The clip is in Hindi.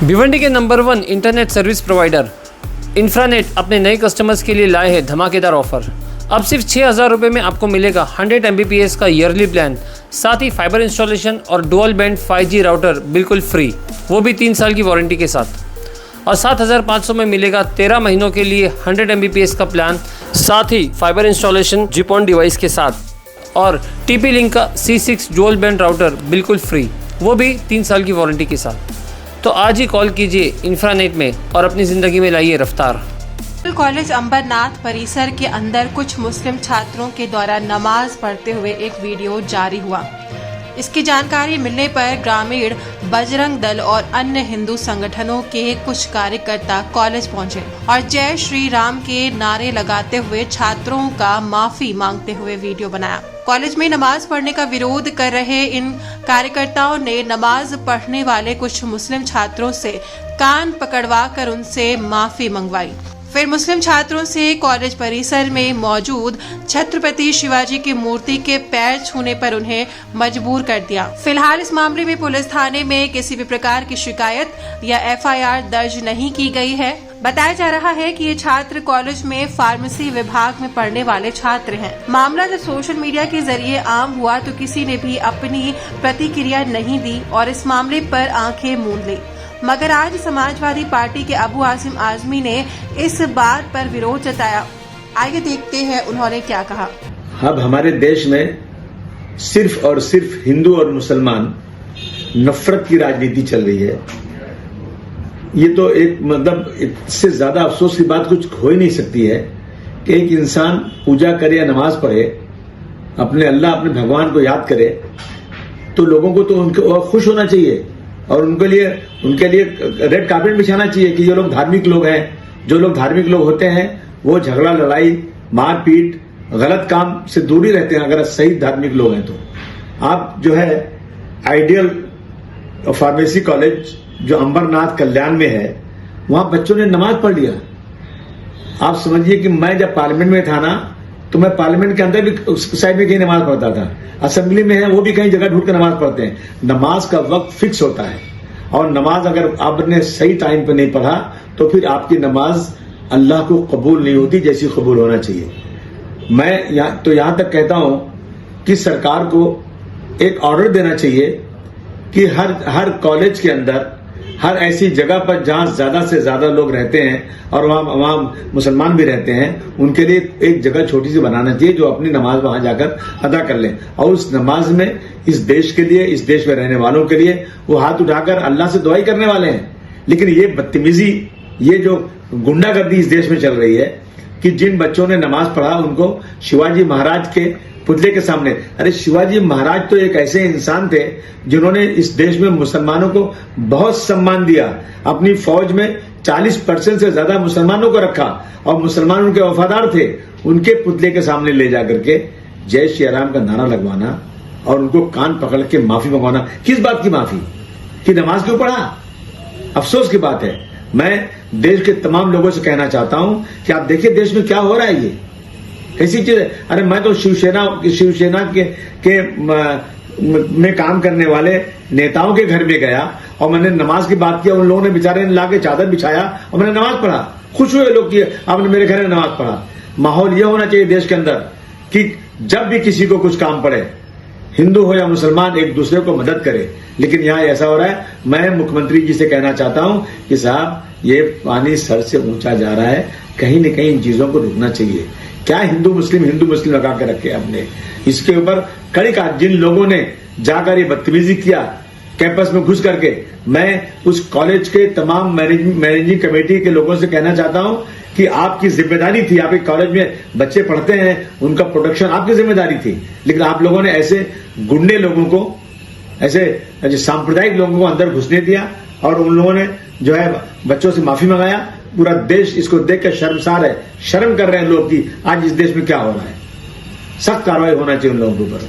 भिवंडी के नंबर 1 इंटरनेट सर्विस प्रोवाइडर इंफ्रानेट अपने नए कस्टमर्स के लिए लाए हैं धमाकेदार ऑफर। अब सिर्फ 6,000 रुपये में आपको मिलेगा 100 Mbps का ईयरली प्लान, साथ ही फाइबर इंस्टॉलेशन और डुअल बैंड 5G राउटर बिल्कुल फ्री, वो भी 3 साल की वारंटी के साथ। और 7,500 में मिलेगा 13 महीनों के लिए 100 Mbps का प्लान, साथ ही फाइबर इंस्टॉलेशन जिपॉन डिवाइस के साथ और TP लिंक का C6 डुअल बैंड राउटर बिल्कुल फ्री, वो भी 3 साल की वारंटी के साथ। तो आज ही कॉल कीजिए इंफ्रानेट में और अपनी ज़िंदगी में लाइए रफ्तार। कॉलेज अंबरनाथ परिसर के अंदर कुछ मुस्लिम छात्रों के द्वारा नमाज पढ़ते हुए एक वीडियो जारी हुआ। इसकी जानकारी मिलने पर ग्रामीण, बजरंग दल और अन्य हिंदू संगठनों के कुछ कार्यकर्ता कॉलेज पहुंचे और जय श्री राम के नारे लगाते हुए छात्रों का माफी मांगते हुए वीडियो बनाया। कॉलेज में नमाज पढ़ने का विरोध कर रहे इन कार्यकर्ताओं ने नमाज पढ़ने वाले कुछ मुस्लिम छात्रों से कान पकड़वा कर उनसे माफी मंगवाई। फिर मुस्लिम छात्रों से कॉलेज परिसर में मौजूद छत्रपति शिवाजी की मूर्ति के पैर छूने पर उन्हें मजबूर कर दिया। फिलहाल इस मामले में पुलिस थाने में किसी भी प्रकार की शिकायत या FIR दर्ज नहीं की गई है। बताया जा रहा है कि ये छात्र कॉलेज में फार्मेसी विभाग में पढ़ने वाले छात्र हैं। मामला जब सोशल मीडिया के जरिए आम हुआ तो किसी ने भी अपनी प्रतिक्रिया नहीं दी और इस मामले पर आंखें मूंद ली, मगर आज समाजवादी पार्टी के अबू आसिम आजमी ने इस बात पर विरोध जताया। आइए देखते हैं उन्होंने क्या कहा। अब हमारे देश में सिर्फ और सिर्फ हिंदू और मुसलमान नफरत की राजनीति चल रही है। ये तो एक मतलब इससे ज्यादा अफसोस की बात कुछ हो ही नहीं सकती है कि एक इंसान पूजा करे या नमाज पढ़े, अपने अल्लाह अपने भगवान को याद करे, तो लोगों को तो उनको खुश होना चाहिए और उनके लिए रेड कार्पेट बिछाना चाहिए कि ये लोग धार्मिक लोग हैं। जो लोग धार्मिक लोग होते हैं वो झगड़ा, लड़ाई, मारपीट, गलत काम से दूर ही रहते हैं अगर सही धार्मिक लोग हैं तो। आप जो है आइडियल फार्मेसी कॉलेज जो अंबरनाथ कल्याण में है, वहां बच्चों ने नमाज पढ़ लिया। आप समझिए कि मैं जब पार्लियामेंट में था ना, तो मैं पार्लियामेंट के अंदर भी उस साइड में कहीं नमाज पढ़ता था। असेंबली में है वो भी कहीं जगह ढूंढ कर नमाज पढ़ते हैं। नमाज का वक्त फिक्स होता है और नमाज अगर आपने सही टाइम पे नहीं पढ़ा तो फिर आपकी नमाज अल्लाह को कबूल नहीं होती जैसी कबूल होना चाहिए। मैं यहां तक कहता हूं कि सरकार को एक ऑर्डर देना चाहिए कि हर कॉलेज के अंदर, हर ऐसी जगह पर जहां ज्यादा से ज्यादा लोग रहते हैं और वहां मुसलमान भी रहते हैं, उनके लिए एक जगह छोटी सी बनाना चाहिए जो अपनी नमाज वहां जाकर अदा कर लें। और उस नमाज में इस देश के लिए, इस देश में रहने वालों के लिए वो हाथ उठाकर अल्लाह से दुआई करने वाले हैं। लेकिन ये बदतमीजी, ये जो गुंडागर्दी इस देश में चल रही है कि जिन बच्चों ने नमाज पढ़ा उनको शिवाजी महाराज के पुतले के सामने, अरे शिवाजी महाराज तो एक ऐसे इंसान थे जिन्होंने इस देश में मुसलमानों को बहुत सम्मान दिया। अपनी फौज में 40% से ज्यादा मुसलमानों को रखा और मुसलमान उनके वफादार थे। उनके पुतले के सामने ले जाकर के जय श्री राम का नारा लगवाना और उनको कान पकड़ के माफी मंगवाना, किस बात की माफी? कि नमाज क्यों पढ़ा? अफसोस की बात है। मैं देश के तमाम लोगों से कहना चाहता हूं कि आप देखिए देश में क्या हो रहा है। ये ऐसी चीज है। अरे मैं तो शिवसेना के में काम करने वाले नेताओं के घर में गया और मैंने नमाज की बात किया। उन लोगों ने बेचारे ने लाके चादर बिछाया और मैंने नमाज पढ़ा। खुश हुए लोग कि आपने मेरे घर में नमाज पढ़ा। माहौल ये होना चाहिए देश के अंदर कि जब भी किसी को कुछ काम पड़े, हिंदू हो या मुसलमान, एक दूसरे को मदद करे। लेकिन यहाँ ऐसा हो रहा है। मैं मुख्यमंत्री जी से कहना चाहता हूं कि साहब, ये पानी सर से ऊंचा जा रहा है, कहीं न कहीं इन चीजों को रुकना चाहिए। क्या हिंदू मुस्लिम लगा के रखे हमने? इसके ऊपर कड़ी का जिन लोगों ने जाकर ये बदतमीजी किया कैंपस में घुस करके, मैं उस कॉलेज के तमाम मैनेजिंग कमेटी के लोगों से कहना चाहता हूं कि आपकी जिम्मेदारी थी। आप एक कॉलेज में बच्चे पढ़ते हैं, उनका प्रोटेक्शन आपकी जिम्मेदारी थी। लेकिन आप लोगों ने ऐसे गुंडे लोगों को, ऐसे सांप्रदायिक लोगों को अंदर घुसने दिया और उन लोगों ने जो है बच्चों से माफी मंगाया। पूरा देश इसको देखकर शर्मसार है। शर्म कर रहे हैं लोग कि आज इस देश में क्या हो रहा है। सख्त कार्रवाई होना चाहिए उन लोगों के ऊपर।